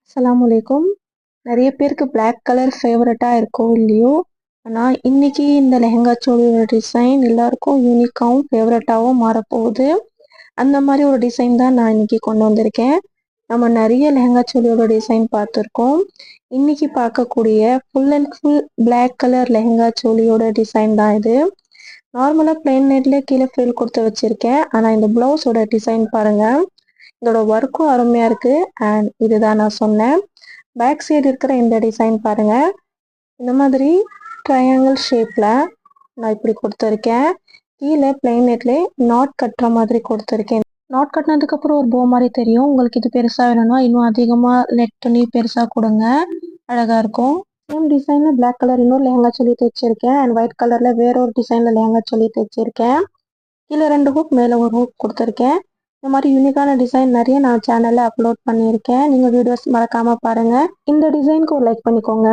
அஸ்ஸலாமு அலைக்கும். நிறைய பேருக்கு பிளாக் கலர் ஃபேவரட்டாக இருக்கோ இல்லையோ, ஆனால் இன்னைக்கு இந்த லெஹங்கா சோலியோட டிசைன் எல்லாருக்கும் யூனிக்காகவும் ஃபேவரட்டாகவும் மாறப்போகுது. அந்த மாதிரி ஒரு டிசைன் தான் நான் இன்னைக்கு கொண்டு வந்திருக்கேன். நம்ம நிறைய லெஹங்கா சோலியோட டிசைன் பார்த்துருக்கோம். இன்னைக்கு பார்க்கக்கூடிய full and full black colour lehenga சோலியோட டிசைன் தான் இது. நார்மலாக பிளெயின் நெட்லேயே கீழே ஃப்ரில் கொடுத்து வச்சுருக்கேன். ஆனால் இந்த ப்ளவுஸோட டிசைன் பாருங்கள். இதோட ஒர்க்கும் அருமையாக இருக்குது. அண்ட் இதுதான் நான் சொன்னேன். பேக் சைடு இருக்கிற இந்த டிசைன் பாருங்க. இந்த மாதிரி ட்ரையாங்கிள் ஷேப்பில் நான் இப்படி கொடுத்துருக்கேன். கீழே பிளெயின் நெட்லேயே நாட் கட்டுற மாதிரி கொடுத்துருக்கேன். நாட் கட்டினதுக்கப்புறம் ஒரு போ மாதிரி தெரியும். உங்களுக்கு இது பெருசாக வேணும்னா இன்னும் அதிகமாக நெட் துணி பெருசாக கொடுங்க, அழகாக இருக்கும். சேம் டிசைனில் பிளாக் கலர் இன்னொரு லெஹங்கா சொல்லி தைச்சிருக்கேன். அண்ட் ஒயிட் கலரில் வேற ஒரு டிசைனில் லெஹங்கா சொல்லி தைச்சிருக்கேன். கீழே 2 ஹூக், மேலே ஒரு ஹூக் கொடுத்துருக்கேன். இந்த மாதிரி யூனிக்கான டிசைன் நிறைய நான் சேனலில் அப்லோட் பண்ணியிருக்கேன். நீங்கள் வீடியோஸ் மறக்காமல் பாருங்கள். இந்த டிசைனுக்கு ஒரு லைக் பண்ணிக்கோங்க.